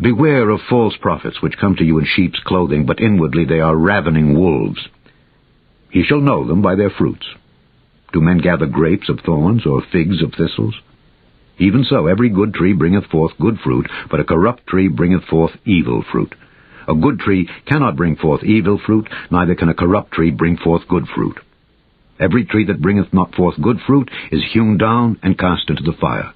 Beware of false prophets, which come to you in sheep's clothing, but inwardly they are ravening wolves. Ye shall know them by their fruits. Do men gather grapes of thorns, or figs of thistles? Even so, every good tree bringeth forth good fruit, but a corrupt tree bringeth forth evil fruit. A good tree cannot bring forth evil fruit, neither can a corrupt tree bring forth good fruit. Every tree that bringeth not forth good fruit is hewn down and cast into the fire.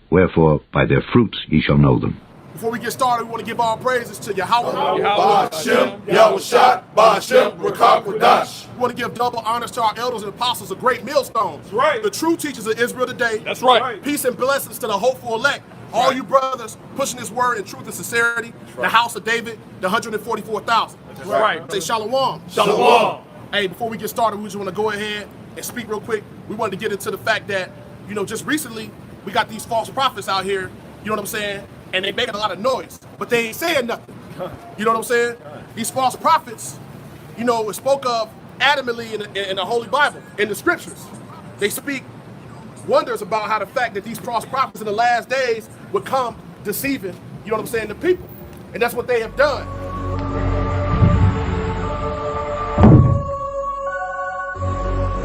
Wherefore, by their fruits ye shall know them. Before we get started, we want to give all praises to Yahweh. Ba'ashem, Yahushua, Ba'ashem, Rakakwadash. We want to give double honors to our elders and apostles of Great Millstone. That's right. The true teachers of Israel today. That's right. Peace and blessings to the hopeful elect. All you brothers pushing this word in truth and sincerity. The house of David, the 144,000. That's right. Say shalom. Shalom. Hey, before we get started, we just want to go ahead and speak real quick. We wanted to get into the fact that, you know, just recently, we got these false prophets out here, you know what I'm saying? And they making a lot of noise, but they ain't saying nothing. You know what I'm saying? These false prophets, you know, is spoke of adamantly in the Holy Bible, in the scriptures. They speak wonders about how the fact that these false prophets in the last days would come deceiving, you know what I'm saying, the people. And that's what they have done.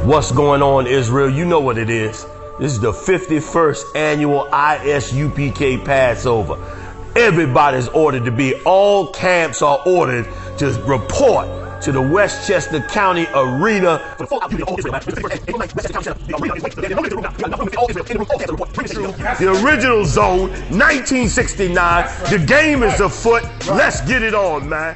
What's going on, Israel? You know what it is. This is the 51st annual ISUPK Passover. Everybody's ordered to be, all camps are ordered to report to the Westchester County Arena. The original zone, 1969. The game is afoot. Let's get it on, man.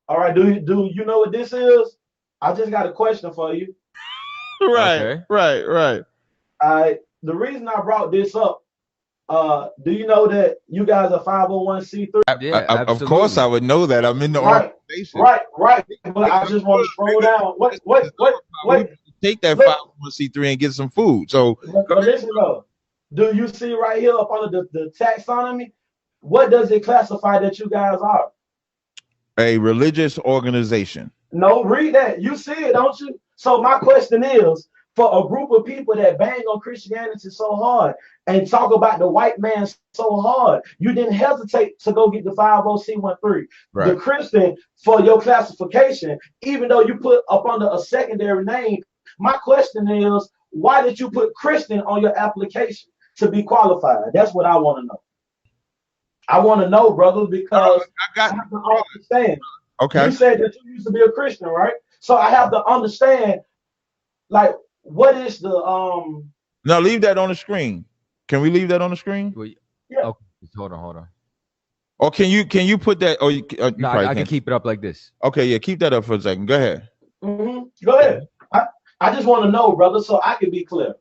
All right, do you know what this is? I just got a question for you. Right. All right, the reason I brought this up, do you know that you guys are 501c3? Yeah, of course I would know that. I'm in the organization. Right. But I just want to scroll down. Wait. Take that 501c3 and get some food. So listen though. Do you see right here up under the taxonomy? What does it classify that you guys are? a religious organization. No, read that. You see it, don't you? So my question is, for a group of people that bang on Christianity so hard and talk about the white man so hard, you didn't hesitate to go get the 50C13. Right. The Christian, for your classification, even though you put up under a secondary name, my question is, why did you put Christian on your application to be qualified? That's what I want to know. I want to know, brother, because I have to understand. Okay. You said that you used to be a Christian, right? So I have to understand, like, what is the No, leave that on the screen. Can we leave that on the screen? Well, yeah. Okay, hold on. Or can you put that? Oh, you No, I can keep it up like this. Okay, yeah, keep that up for a second. Go ahead. Go ahead. I just want to know, brother, so I can be clear.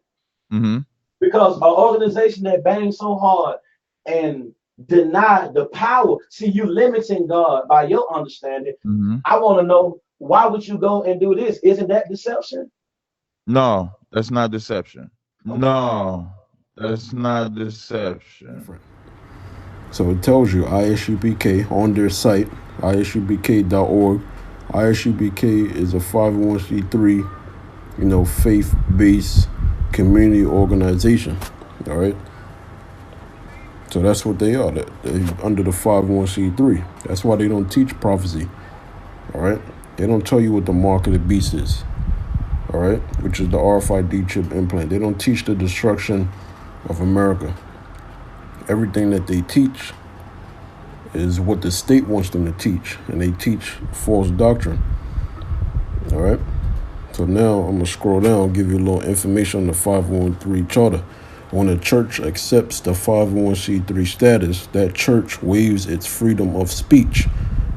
Because an organization that bangs so hard and deny the power, see, you limiting God by your understanding. I want to know, why would you go and do this? Isn't that deception? No, that's not deception. No, that's not deception. So it tells you ISUPK on their site, isupk.org. ISUPK is a 501c3, faith-based community organization. All right. So that's what they are. They're under the 501c3. That's why they don't teach prophecy. All right. They don't tell you what the mark of the beast is. All right, which is the RFID chip implant. They don't teach the destruction of America. Everything that they teach is what the state wants them to teach, and they teach false doctrine. All right. So now I'm gonna scroll down, give you a little information on the 501(c)(3) charter. When a church accepts the 501(c)(3) status, that church waives its freedom of speech,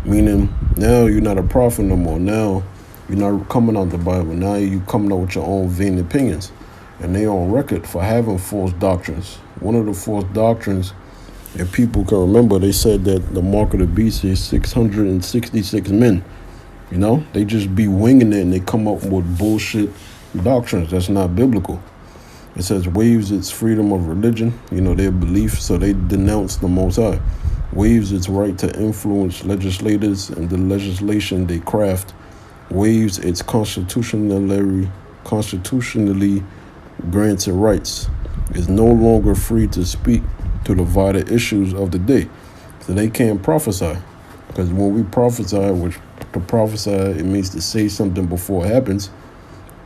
meaning now you're not a prophet no more. Now you're not coming out the Bible. Now you coming out with your own vain opinions, and they on record for having false doctrines. One of the false doctrines, if people can remember, they said that the mark of the beast is 666 men. You know, they just be winging it and they come up with bullshit doctrines that's not biblical. It says waives its freedom of religion, you know, their belief, so they denounce the Most High. Waives its right to influence legislators and the legislation they craft. Waives its constitutionally granted rights. Is no longer free to speak to the vital issues of the day. So they can't prophesy. Because when we prophesy, which to prophesy, it means to say something before it happens.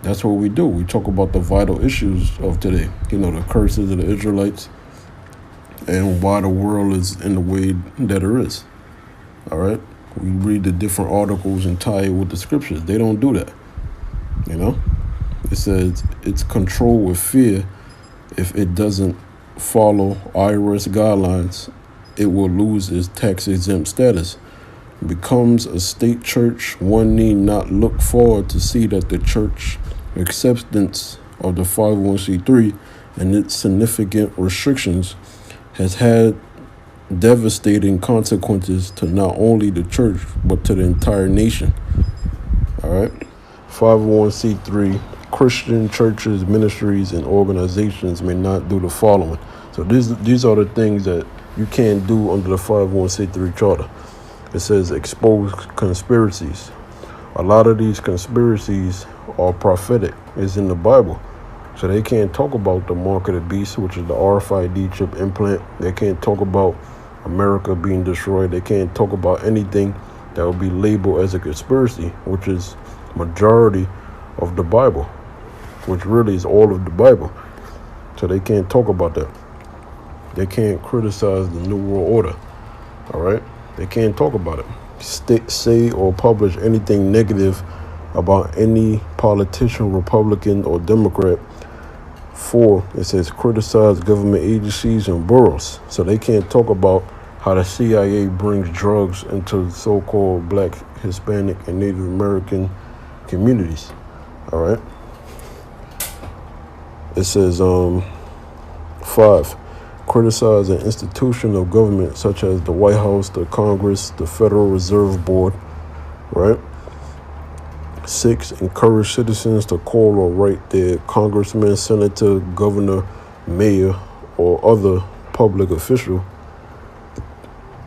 That's what we do. We talk about the vital issues of today. You know, the curses of the Israelites and why the world is in the way that it is. All right? We read the different articles and tie it with the scriptures. They don't do that. You know? It says it's controlled with fear. If it doesn't follow IRS guidelines, it will lose its tax-exempt status. Becomes a state church, one need not look forward to see that the church acceptance of the 501(c)(3) and its significant restrictions has had devastating consequences to not only the church but to the entire nation. All right, 501(c)(3) Christian churches, ministries, and organizations may not do the following. So these are the things that you can't do under the 501(c)(3) charter. It says expose conspiracies. A lot of these conspiracies are prophetic. It's in the Bible. So they can't talk about the mark of the beast, which is the RFID chip implant. They can't talk about America being destroyed. They can't talk about anything that will be labeled as a conspiracy, which is majority of the Bible, which really is all of the Bible. So they can't talk about that. They can't criticize the New World Order. All right? They can't talk about it. Say or publish anything negative about any politician, Republican or Democrat. 4, it says criticize government agencies and boroughs. So they can't talk about how the CIA brings drugs into so-called Black, Hispanic, and Native American communities. All right. It says 5, criticize an institution of government such as the White House, the Congress, the Federal Reserve Board, right? 6, encourage citizens to call or write their congressman, senator, governor, mayor, or other public official.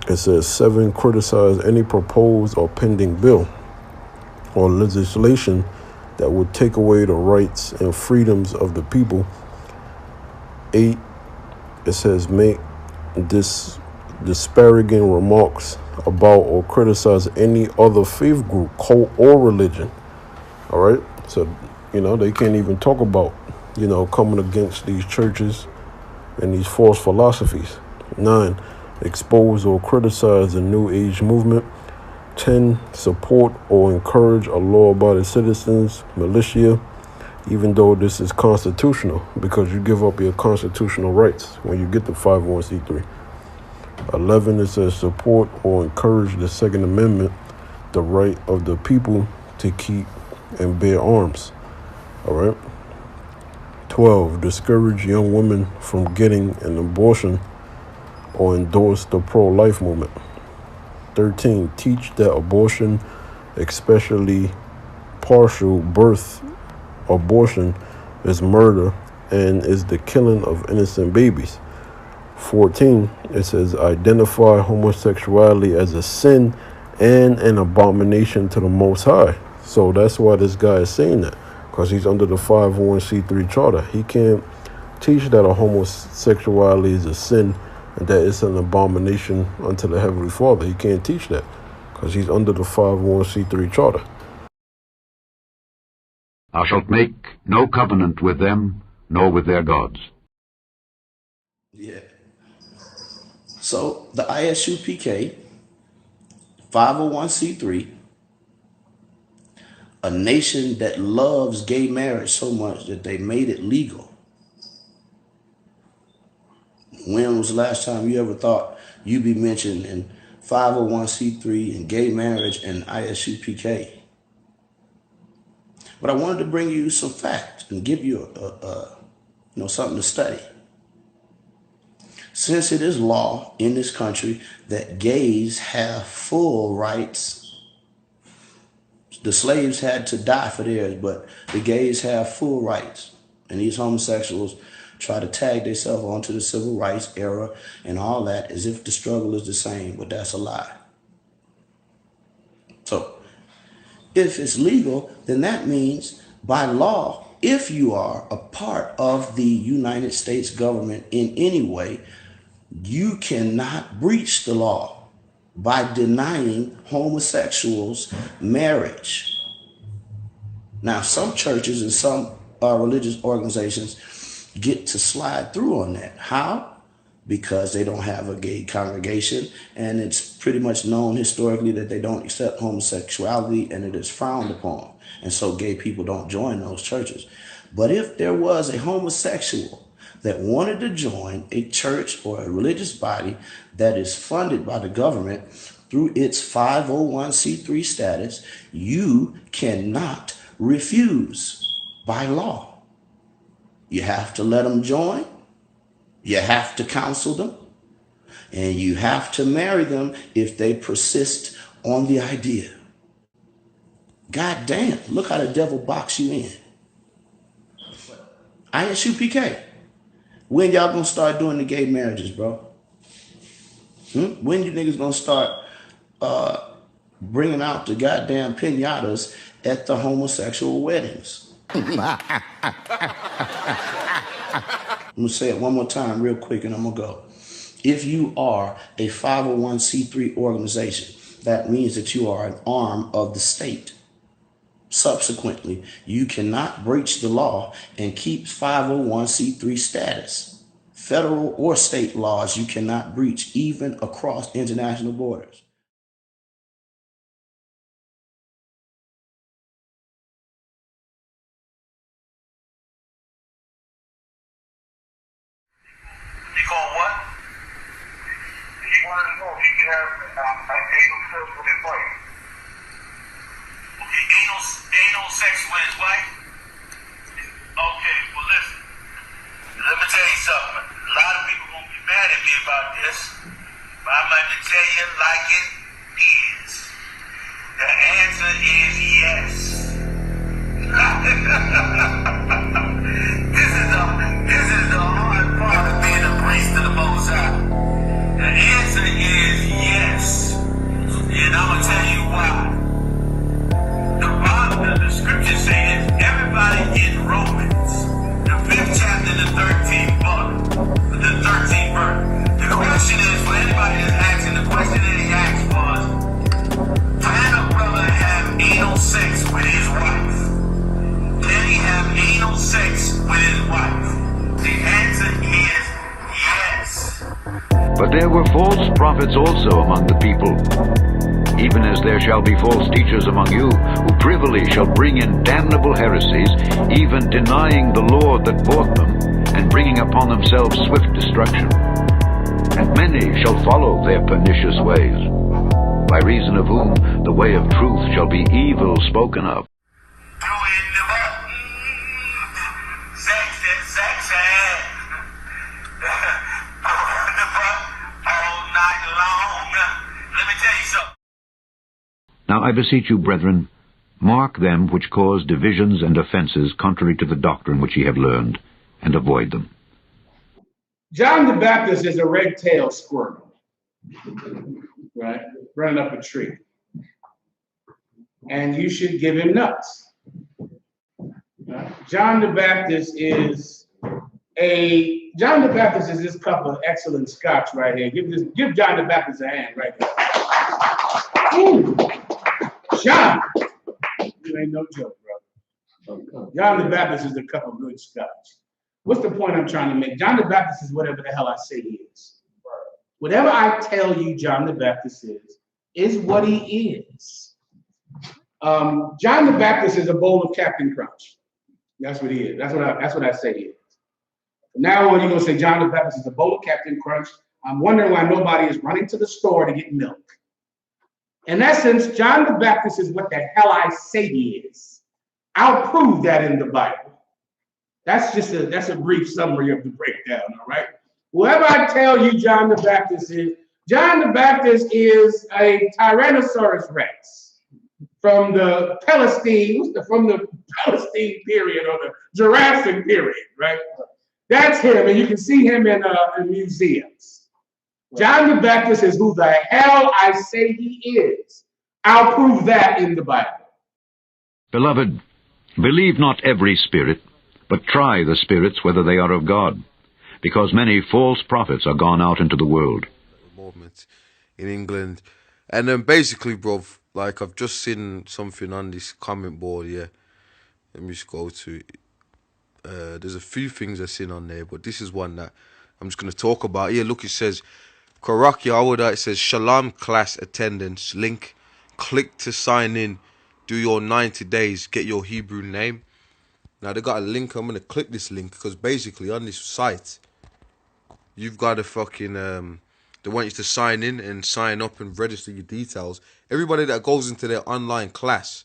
It says 7, criticize any proposed or pending bill or legislation that would take away the rights and freedoms of the people. 8, it says make disparaging remarks about or criticize any other faith group, cult, or religion. All right, so you know they can't even talk about coming against these churches and these false philosophies. 9, expose or criticize the New Age movement. 10, support or encourage a law-abiding citizens militia, even though this is constitutional, because you give up your constitutional rights when you get the 501(c)(3). 11, it says support or encourage the Second Amendment, the right of the people to keep and bear arms. All right. 12, discourage young women from getting an abortion or endorse the pro-life movement. 13, teach that abortion, especially partial birth abortion, is murder and is the killing of innocent babies. 14, it says identify homosexuality as a sin and an abomination to the Most High. So that's why this guy is saying that, because he's under the 501(c)(3) charter. He can't teach that a homosexuality is a sin and that it's an abomination unto the Heavenly Father. He can't teach that because he's under the 501(c)(3) charter. Thou shalt make no covenant with them, nor with their gods. Yeah. So the ISUPK 501c3, a nation that loves gay marriage so much that they made it legal. When was the last time you ever thought you'd be mentioned in 501c3 and gay marriage and ISUPK? But I wanted to bring you some facts and give you something to study. Since it is law in this country that gays have full rights, the slaves had to die for theirs, but the gays have full rights. And these homosexuals try to tag themselves onto the civil rights era and all that as if the struggle is the same, but that's a lie. So if it's legal, then that means by law, if you are a part of the United States government in any way, you cannot breach the law by denying homosexuals marriage. Now, some churches and some religious organizations get to slide through on that. How? Because they don't have a gay congregation, and it's pretty much known historically that they don't accept homosexuality and it is frowned upon. And so gay people don't join those churches. But if there was a homosexual that wanted to join a church or a religious body that is funded by the government through its 501c3 status, you cannot refuse by law. You have to let them join, you have to counsel them, and you have to marry them if they persist on the idea. God damn, look how the devil box you in. ISUPK. When y'all gonna start doing the gay marriages, bro? When you niggas gonna start bringing out the goddamn piñatas at the homosexual weddings? I'm gonna say it one more time real quick and I'm gonna go. If you are a 501c3 organization, that means that you are an arm of the state. Subsequently, you cannot breach the law and keep 501c3 status. Federal or state laws you cannot breach, even across international borders. You call what? He wanted to know if he could have anal sex with his wife. Okay, anal sex with his wife? Okay, well listen. Let me tell you something. A lot of people gonna be mad at me about this, but I'm about to tell you like it is. The answer is yes. This is the hard part of being a priest of the Most High. The answer is yes. And I'm gonna tell you why. The scripture says everybody in Romans, the 5th chapter, the 13th book, the 13th verse. The question is for anybody that's asking, the question that he asked was, can a brother have anal sex with his wife? Can he have anal sex with his wife? The answer is yes. But there were false prophets also among the people, even as there shall be false teachers among you, who privily shall bring in damnable heresies, even denying the Lord that bought them, and bringing upon themselves swift destruction. And many shall follow their pernicious ways, by reason of whom the way of truth shall be evil spoken of. Now I beseech you, brethren, mark them which cause divisions and offenses contrary to the doctrine which ye have learned, and avoid them. John the Baptist is a red-tailed squirrel, right? Running up a tree. And you should give him nuts. John the Baptist is this cup of excellent scotch right here. Give John the Baptist a hand right there. Ooh. John, you ain't no joke, bro. John the Baptist is a cup of good scotch. What's the point I'm trying to make? John the Baptist is whatever the hell I say he is. Whatever I tell you John the Baptist is is what he is. John the Baptist is a bowl of Captain Crunch. That's what he is. That's what I say he is. Now when you're gonna say John the Baptist is a bowl of Captain Crunch, I'm wondering why nobody is running to the store to get milk. In essence, John the Baptist is what the hell I say he is. I'll prove that in the Bible. That's a brief summary of the breakdown, all right? Whoever I tell you John the Baptist is a Tyrannosaurus Rex from the Palestine period or the Jurassic period, right? That's him, and you can see him in museums. John the Baptist is who the hell I say he is. I'll prove that in the Bible. Beloved, believe not every spirit, but try the spirits whether they are of God, because many false prophets are gone out into the world. Moment in England, and then basically, bro, like I've just seen something on this comment board. Yeah, let me just go to it. There's a few things I've seen on there, but this is one that I'm just going to talk about. Yeah, look, it says, Karaki Awada, it says, Shalom class attendance, link, click to sign in, do your 90 days, get your Hebrew name. Now, they got a link, I'm going to click this link, because basically on this site, you've got to fucking, they want you to sign in and sign up and register your details. Everybody that goes into their online class,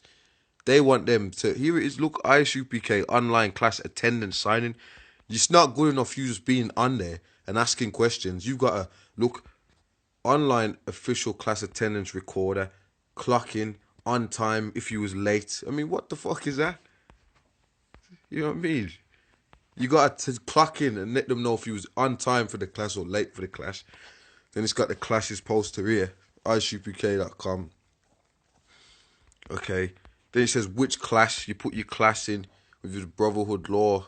they want them to, here it is, look, ISUPK online class attendance signing. It's not good enough you just being on there and asking questions. You've got to, look, online official class attendance recorder, clock in, on time if you was late. I mean, what the fuck is that? You know what I mean? You got to clock in and let them know if you was on time for the class or late for the class. Then it's got the classes poster here, isupk.com. Okay. Then it says which class, you put your class in with your brotherhood law,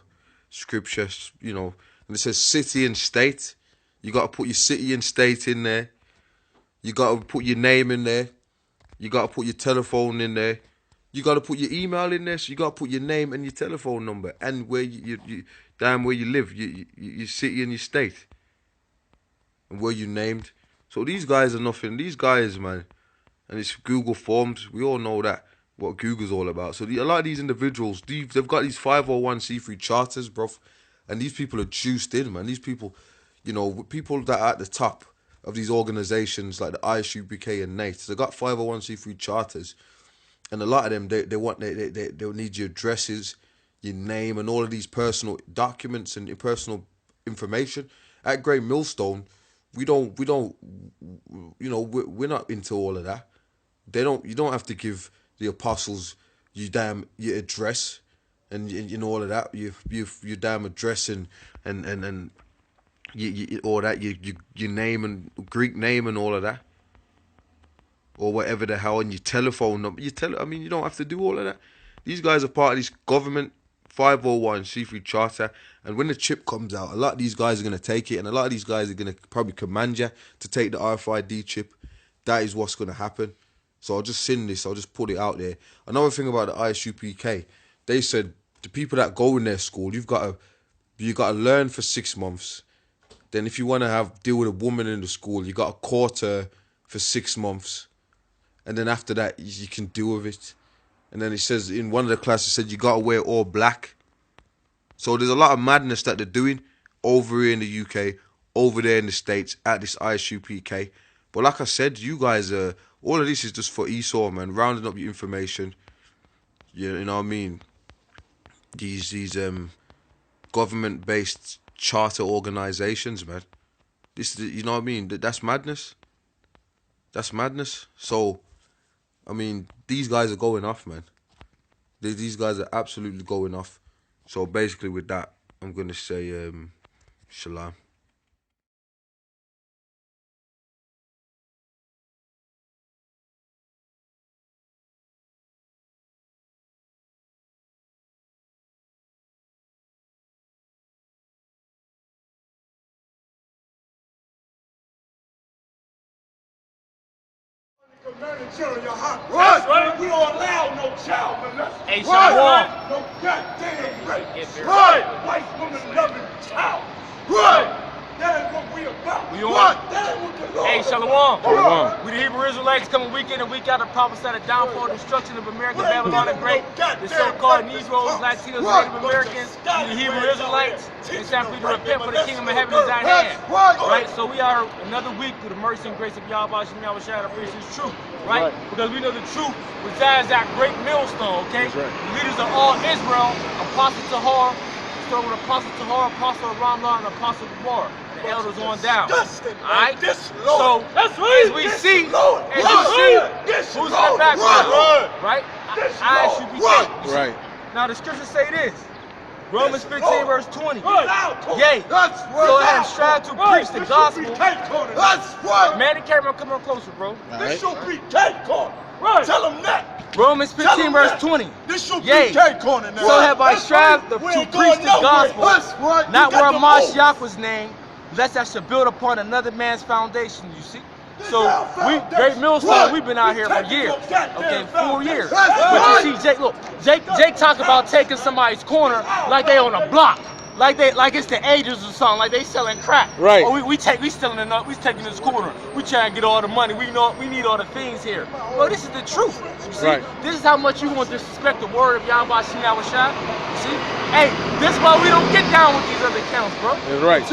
scriptures, you know. And it says city and state. You got to put your city and state in there. You got to put your name in there. You got to put your telephone in there. You got to put your email in there. So you got to put your name and your telephone number and where you where you live, your city and your state. And where you named. So these guys are nothing. These guys, man. And it's Google Forms. We all know that. What Google's all about. So a lot of these individuals, they've got these 501c3 charters, bro, and these people are juiced in, man. These people, you know, people that are at the top of these organizations like the ISUPK and NATE, they've got 501c3 charters, and a lot of them they'll need your addresses, your name, and all of these personal documents and your personal information. At Great Millstone, we don't, you know, we're not into all of that. You don't have to give the apostles your address and all of that, your damn address and you all that, your name and Greek name and all of that, or whatever the hell, and your telephone number. I mean, you don't have to do all of that. These guys are part of this government 501c3 charter, and when the chip comes out, a lot of these guys are going to take it, and a lot of these guys are going to probably command you to take the RFID chip. That is what's going to happen. So I'll just send this, I'll just put it out there. Another thing about the ISUPK, they said the people that go in their school, you got to learn for 6 months. Then if you want to deal with a woman in the school, you got to court her for 6 months. And then after that, you can deal with it. And then it says in one of the classes, it said you got to wear all black. So there's a lot of madness that they're doing over here in the UK, over there in the States, at this ISUPK. But like I said, you guys are, all of this is just for Esau, man, rounding up your information. You know what I mean? These government-based charter organizations, man. This, you know what I mean? That's madness. That's madness. So, I mean, these guys are going off, man. These guys are absolutely going off. So basically, with that, I'm gonna say shalom. Right. We don't allow no child molestation. Hey, right. No goddamn rape. Right. White woman loving child. Right. That is what we about. That is what the Hey, Shalom. Shalom. We the Hebrew Israelites coming week in and week out to prophesy the downfall and destruction of American Babylon the Great, the so-called Negroes, Latinos, Native Americans, we the Hebrew Israelites. It's time for you to repent, for the kingdom of heaven is at hand. Right? So we are another week through the mercy and grace of Yahweh Shem Yahweh preach His truth. Right? Because we know the truth resides at Great Millstone, okay? The leaders of all Israel, Apostle Tahar, start with Apostle Tahar, Apostle Ramlah, and Apostle War. The elders on down. Alright? So as we see, who's in the background? Right? ISUPK. Right. Now the scriptures say this. Romans 15 verse 20. Yea. So I have strive to preach the gospel. Man, the camera come on closer, bro. This should be K-Corner. Tell them that. Romans 15 verse 20. This should be Yea. K-Corner now. So have I strived to preach the gospel, not where Mashiach was named, lest I should build upon another man's foundation, you see? So we, Great Millstone, we've been out here for years, okay, 4 years. But you see, Jake, look, Jake talk about taking somebody's corner like they on a block, like it's the ages or something, like they selling crack. Right. Or we taking this corner. We trying to get all the money. We need all the things here. Well, this is the truth. You see, this is how much you want to disrespect the word of Yahweh Shem Yahweh. You see, hey, this is why we don't get down with these other accounts, bro. That's right. The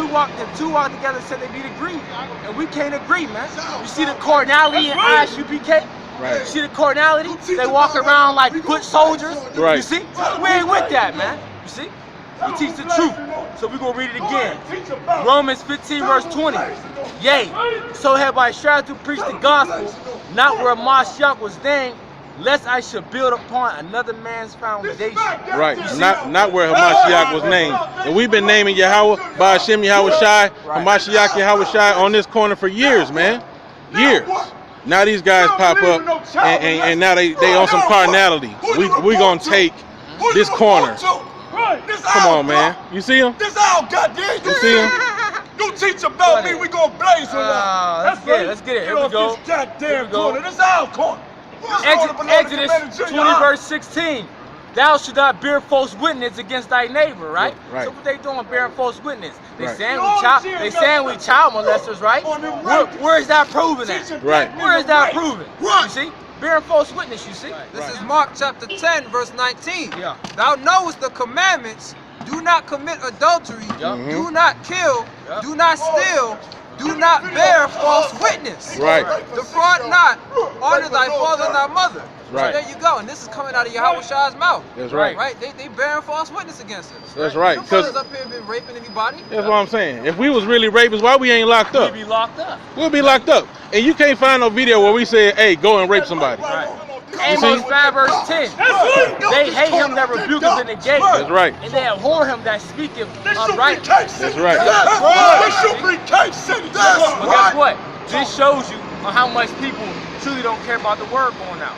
two walk together said they be agreed, and we can't agree, man. You see the cardinality in ISUPK? Right. You see the cardinality? They walk around like foot soldiers. Right. You see? We ain't with that, man. You see? We teach the truth. So we're going to read it again. Romans 15 verse 20. Yea, so have I strived to preach the gospel, not where Mashiach was named, lest I should build upon another man's foundation. Right. Not where Hamashiach was named. And we've been naming Yahweh, by Hashem Yahweh Shai, Hamashiach Yahweh Shai on this corner for years, man. Years. Now these guys pop up and now they on some carnality. We gonna take this corner. Come on, man. You see him? This our goddamn. You see him? You teach about me, we gonna blaze him Let's up. get it. Here we go. This goddamn corner. This our corner. Exodus 20 verse 16. Thou should not bear false witness against thy neighbor, right? Right. So what they doing, bearing false witness? They saying we child molesters, right? Where is that proven at? Right. Where is that proven? You see? Bearing false witness, you see? This is Mark chapter 10, verse 19. Yeah. Thou knowest the commandments. Do not commit adultery. Do not kill. Do not steal. Do not bear false witness. Right. Defraud not. Honor thy father and thy mother. Right. So there you go. And this is coming out of Yahweh Shai's mouth. That's right. Right? They bearing false witness against us. That's right. Your brothers up here been raping anybody. That's what I'm saying. If we was really rapists, why we ain't locked up? We'd be locked up. We'll be locked up. And you can't find no video where we said, hey, go and rape somebody. Right. Amos 5 verse 10. They hate him that rebuketh in the gate. That's right. And they abhor him that speaketh upright. That's right. This should be K-City. But guess what? This shows you how much people truly don't care about the word going out.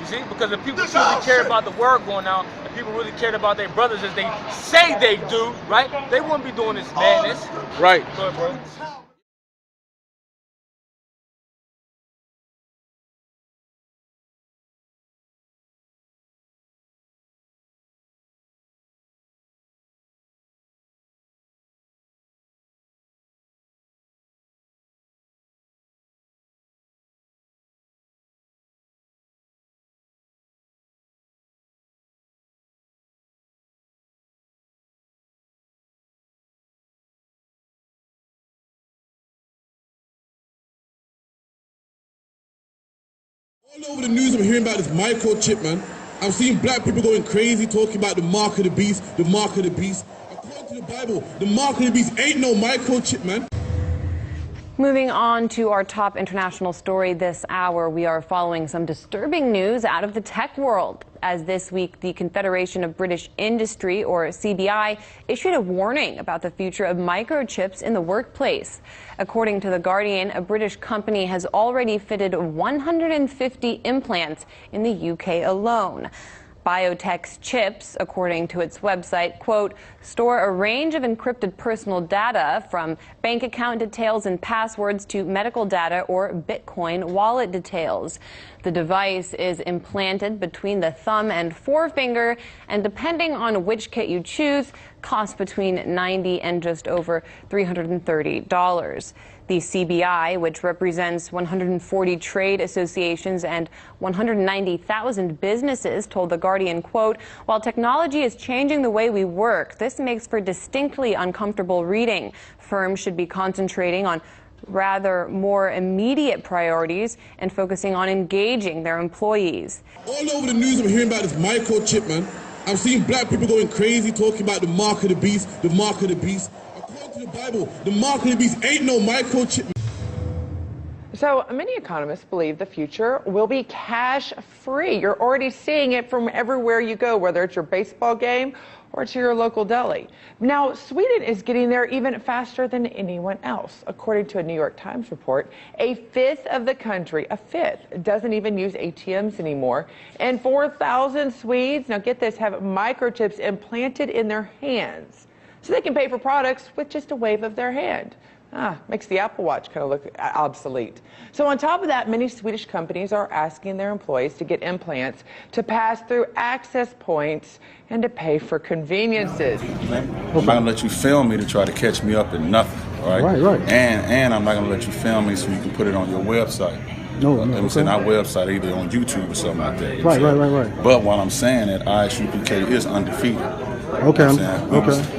You see? Because if people truly care about the word going out, and people really cared about their brothers as they say they do, right? They wouldn't be doing this madness. Right. Go ahead, bro. All over the news, I'm hearing about this microchip, man. I'm seeing black people going crazy talking about the mark of the beast, the mark of the beast. According to the Bible, the mark of the beast ain't no microchip, man. Moving on to our top international story this hour, we are following some disturbing news out of the tech world. As this week, the Confederation of British Industry, or CBI, issued a warning about the future of microchips in the workplace. According to The Guardian, a British company has already fitted 150 implants in the UK alone. Biotech's chips, according to its website, quote, store a range of encrypted personal data from bank account details and passwords to medical data or Bitcoin wallet details. The device is implanted between the thumb and forefinger, and depending on which kit you choose, costs between $90 and just over $330. The CBI, which represents 140 trade associations and 190,000 businesses, told The Guardian, quote, "While technology is changing the way we work, this makes for distinctly uncomfortable reading. Firms should be concentrating on rather more immediate priorities and focusing on engaging their employees." All over the news, I'm hearing about this microchip, man. I'm seeing black people going crazy talking about the mark of the beast, the mark of the beast. According to the Bible, the mark of the beast ain't no microchip. So many economists believe the future will be cash-free. You're already seeing it from everywhere you go, whether it's your baseball game or to your local deli. Now, Sweden is getting there even faster than anyone else. According to a New York Times report, a fifth of the country, doesn't even use ATMs anymore. And 4,000 Swedes, now get this, have microchips implanted in their hands so they can pay for products with just a wave of their hand. Makes the Apple Watch kind of look obsolete. So on top of that, many Swedish companies are asking their employees to get implants to pass through access points and to pay for conveniences. I'm not going to let you film me to try to catch me up in nothing, all right? Right. And I'm not going to let you film me so you can put it on your website. No, I'm saying our website, either on YouTube or something like that. Right. But what I'm saying that ISUPK is undefeated. Okay.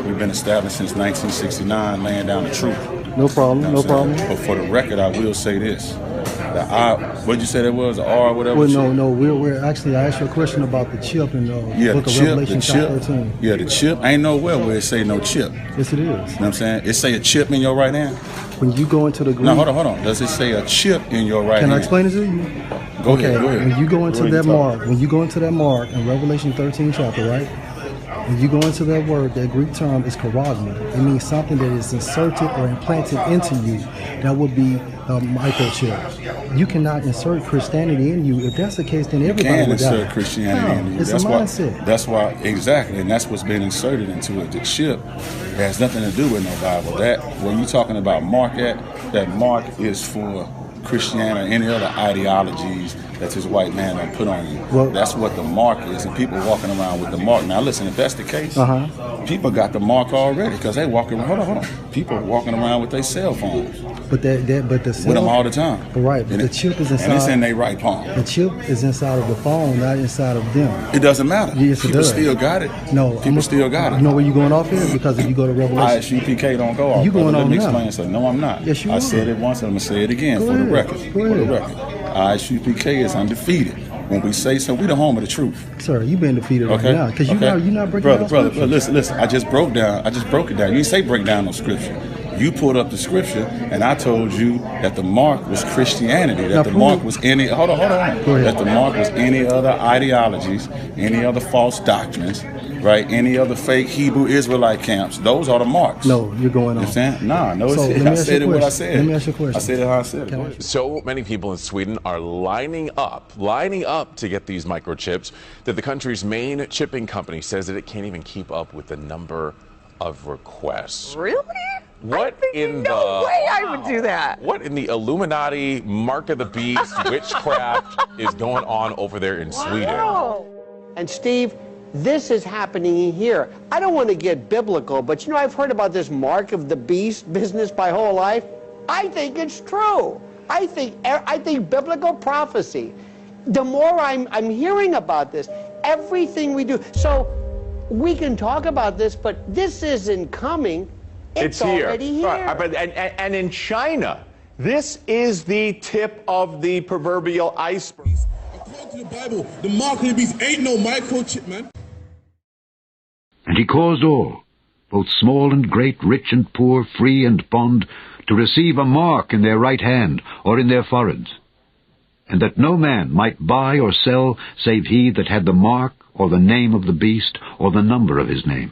We've been established since 1969, laying down the truth. No problem, no problem. But for the record, I will say this. The I, what'd you say that was? The R or whatever? Well, we're actually, I asked you a question about the chip in the book of Revelation chapter 13. Yeah, the chip. Ain't nowhere where it say no chip. Yes, it is. You know what I'm saying? It say a chip in your right hand. When you go into the Greek... No, hold on. Does it say a chip in your right hand? Can I explain it to you? Go ahead. When you go into that mark, in Revelation 13 chapter, right? When you go into that word, that Greek term is charagma. It means something that is inserted or implanted into you. That would be a microchip. You cannot insert Christianity in you. If that's the case, then everybody would die. You can insert Christianity in you. It's a mindset. That's why, exactly, and that's what's been inserted into it. The chip has nothing to do with no Bible. That, when you're talking about mark that mark is for Christianity or any other ideologies that this white man done put on you. Well, that's what the mark is, and people walking around with the mark. Now listen, if that's the case, people got the mark already because they walking around. Hold on. People walking around with their cell phones. But the cell, with them all the time. Right, but the chip is inside. And it's in their right palm. The chip is inside of the phone, not inside of them. It doesn't matter. Yes, it people does. Still got it. No, people still got it. You know where you're going off here? Because if you go to Revelation, ISUPK don't go off. You going on now? Explain something. No, I'm not. Yes, you are. I said it once, and I'm gonna say it again for the record. For the record, ISUPK is undefeated. When we say so, we the home of the truth. Sir, you've been defeated right now because you're not breaking down brother. scripture. Listen. I just broke it down. You didn't say break down no scripture. You pulled up the scripture, and I told you that the mark was Christianity. That the mark was any. Hold on. That the mark was any other ideologies, any other false doctrines, right? Any other fake Hebrew Israelite camps. Those are the marks. No, you're going on. You understand? No. So I said it what I said. Let me ask you a question. I said it how I said it. So many people in Sweden are lining up to get these microchips that the country's main chipping company says that it can't even keep up with the number of requests. Really? What in no way I would do that. What in the Illuminati, mark of the beast, witchcraft is going on over there in Sweden? And Steve, this is happening here. I don't want to get biblical, but I've heard about this mark of the beast business my whole life. I think it's true. I think biblical prophecy. The more I'm hearing about this, everything we do. So we can talk about this, but this isn't coming. It's already here. And in China, this is the tip of the proverbial iceberg. According to the Bible, the mark of the beast ain't no microchip, man. And he caused all, both small and great, rich and poor, free and bond, to receive a mark in their right hand or in their foreheads, and that no man might buy or sell save he that had the mark or the name of the beast or the number of his name.